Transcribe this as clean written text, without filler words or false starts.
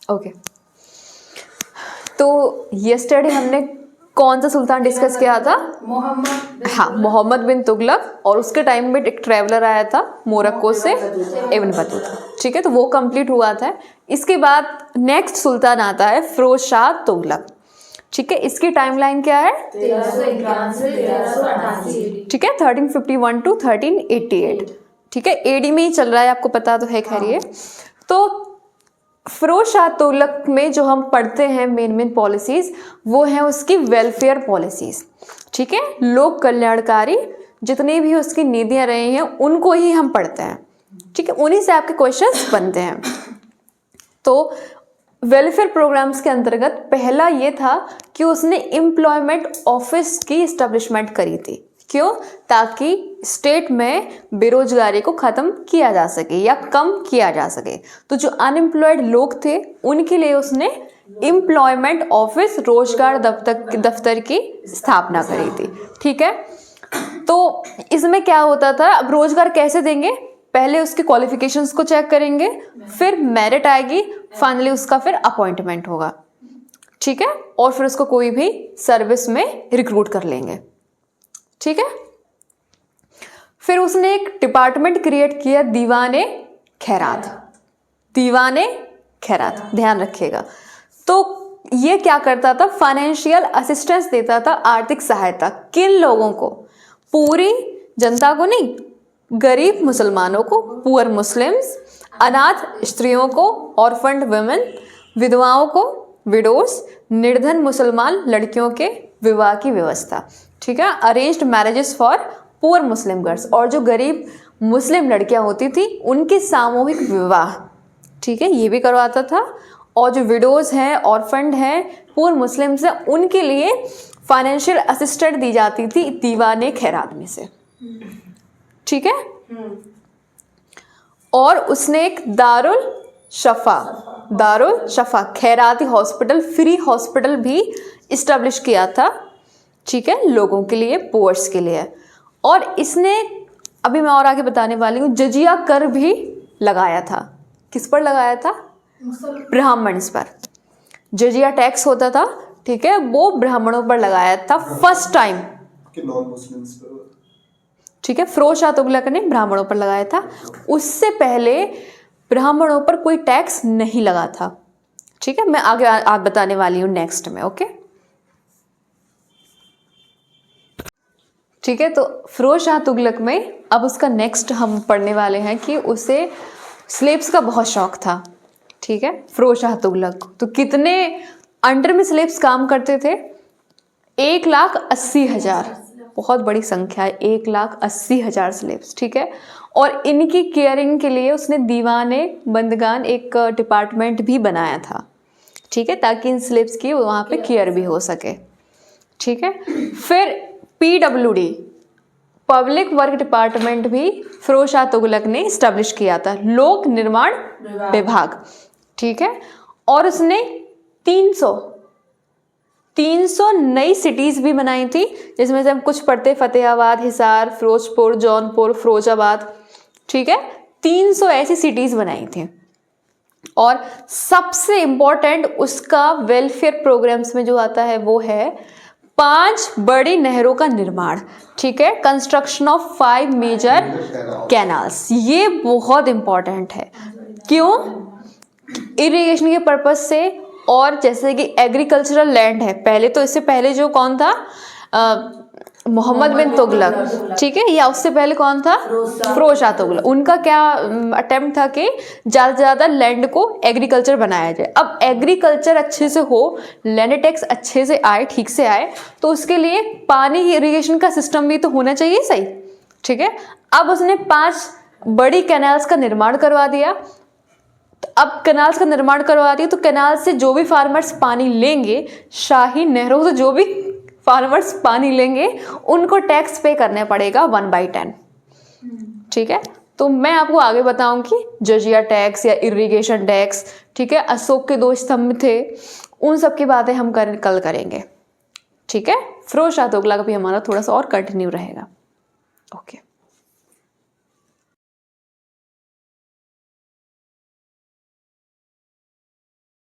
Okay, तो yesterday हमने कौन सा सुल्तान डिस्कस किया था? मोहम्मद बिन तुगलक, और उसके टाइम में एक ट्रैवलर आया था मोरक्को से, इब्न बतूता। ठीक है, तो वो कंप्लीट हुआ था। इसके बाद नेक्स्ट सुल्तान आता है फिरोज शाह तुगलक। ठीक है, इसकी टाइमलाइन क्या है? 1351 से 1388। ठीक है, 1351 टू 1388। ठीक है, एडी में ही चल रहा है, आपको पता तो है। खैर ये तो फिरोज शाह तुगलक में जो हम पढ़ते हैं मेन पॉलिसीज, वो है उसकी वेलफेयर पॉलिसीज। ठीक है, लोक कल्याणकारी जितनी भी उसकी नीतियां रही हैं उनको ही हम पढ़ते हैं। ठीक है, उन्हीं से आपके क्वेश्चंस बनते हैं। तो वेलफेयर प्रोग्राम्स के अंतर्गत पहला ये था कि उसने एम्प्लॉयमेंट ऑफिस की इस्टेब्लिशमेंट करी थी। क्यों? ताकि स्टेट में बेरोजगारी को ख़त्म किया जा सके या कम किया जा सके। तो जो अनएम्प्लॉयड लोग थे उनके लिए उसने एम्प्लॉयमेंट ऑफिस, रोजगार दफ्तर की स्थापना करी थी। ठीक है, तो इसमें क्या होता था? अब रोजगार कैसे देंगे? पहले उसके क्वालिफिकेशंस को चेक करेंगे, फिर मेरिट आएगी, फाइनली उसका फिर अपॉइंटमेंट होगा। ठीक है, और फिर उसको कोई भी सर्विस में रिक्रूट कर लेंगे। ठीक है, फिर उसने एक डिपार्टमेंट क्रिएट किया, दीवाने खैरात। दीवाने खैरात, ध्यान रखिएगा। तो ये क्या करता था? फाइनेंशियल असिस्टेंस देता था, आर्थिक सहायता। किन लोगों को? पूरी जनता को नहीं, गरीब मुसलमानों को, पुअर मुस्लिम्स, अनाथ स्त्रियों को, ऑर्फन्ड वुमेन, विधवाओं को, विडोस, निर्धन मुसलमान लड़कियों के विवाह की व्यवस्था। ठीक है, arranged marriages for poor Muslim girls, और जो गरीब मुस्लिम लड़कियां होती थी उनके सामूहिक विवाह। ठीक है, ये भी करवाता था। और जो विडोज हैं, ऑर्फन्ड हैं, पुअर मुस्लिम्स हैं, उनके लिए फाइनेंशियल असिस्टेंट दी जाती थी दीवाने खैरात में से। ठीक है, और उसने एक दारुल शफा खैराती हॉस्पिटल, फ्री हॉस्पिटल भी इस्टेब्लिश किया था। ठीक है, लोगों के लिए, पुअर्स के लिए। और इसने, अभी मैं और आगे बताने वाली हूँ, जजिया कर भी लगाया था। किस पर लगाया था? ब्राह्मण्स पर। जजिया टैक्स होता था, ठीक है, वो ब्राह्मणों पर लगाया था फर्स्ट टाइम। ठीक है, फिरोज शाह तुगलक ने ब्राह्मणों पर लगाया था। उससे पहले ब्राह्मणों पर कोई टैक्स नहीं लगा था। ठीक है, मैं आगे आप बताने वाली हूँ नेक्स्ट में। ओके, ठीक है, तो फिरोज शाह तुगलक में अब उसका नेक्स्ट हम पढ़ने वाले हैं कि उसे स्लेव्स का बहुत शौक था। ठीक है, फिरोज शाह तुगलक तो कितने अंडर में स्लेव्स काम करते थे? 1,80,000, बहुत बड़ी संख्या है, 1,80,000 स्लेव्स। ठीक है, और इनकी केयरिंग के लिए उसने दीवाने बंदगान एक डिपार्टमेंट भी बनाया था। ठीक है, ताकि इन स्लेव्स की वहाँ पे केयर भी हो सके। ठीक है, फिर PWD, पब्लिक वर्क डिपार्टमेंट भी फिरोज शाह तुगलक ने इस्टेब्लिश किया था, लोक निर्माण विभाग। ठीक है, और उसने 300 नई सिटीज भी बनाई थी, जिसमें से हम कुछ पढ़ते, फतेहाबाद, हिसार, फिरोजपुर, जौनपुर, फिरोजाबाद। ठीक है, 300 ऐसी सिटीज बनाई थी। और सबसे इंपॉर्टेंट उसका वेलफेयर प्रोग्राम्स में जो आता है वो है 5 बड़ी नहरों का निर्माण। ठीक है, कंस्ट्रक्शन ऑफ 5 मेजर कैनाल्स। ये बहुत इंपॉर्टेंट है। क्यों? इरिगेशन के पर्पज से, और जैसे कि एग्रीकल्चरल लैंड है। पहले तो इससे पहले जो कौन था? मोहम्मद बिन तुगलक। ठीक है, या उससे पहले कौन था? फिरोज शाह तुगलक। उनका क्या अटेम्प्ट था कि ज़्यादा से ज़्यादा लैंड को एग्रीकल्चर बनाया जाए। अब एग्रीकल्चर अच्छे से हो, लैंड टैक्स अच्छे से आए, ठीक से आए, तो उसके लिए पानी इरिगेशन का सिस्टम भी तो होना चाहिए सही। ठीक है, अब उसने 5 बड़ी कैनाल्स का निर्माण करवा दिया। तो अब कैनाल्स का निर्माण करवा दिया तो कैनाल से जो भी फार्मर्स पानी लेंगे, शाही नहरों से जो भी फार्मर्स पानी लेंगे, उनको टैक्स पे करने पड़ेगा 1/10। ठीक है, तो मैं आपको आगे बताऊंगी जजिया टैक्स या इरिगेशन टैक्स। ठीक है, अशोक के 2 स्तंभ थे, उन सब की बातें हम कल करेंगे। ठीक है, फिरोज शाह तुगलक भी हमारा थोड़ा सा और कंटिन्यू रहेगा। ओके।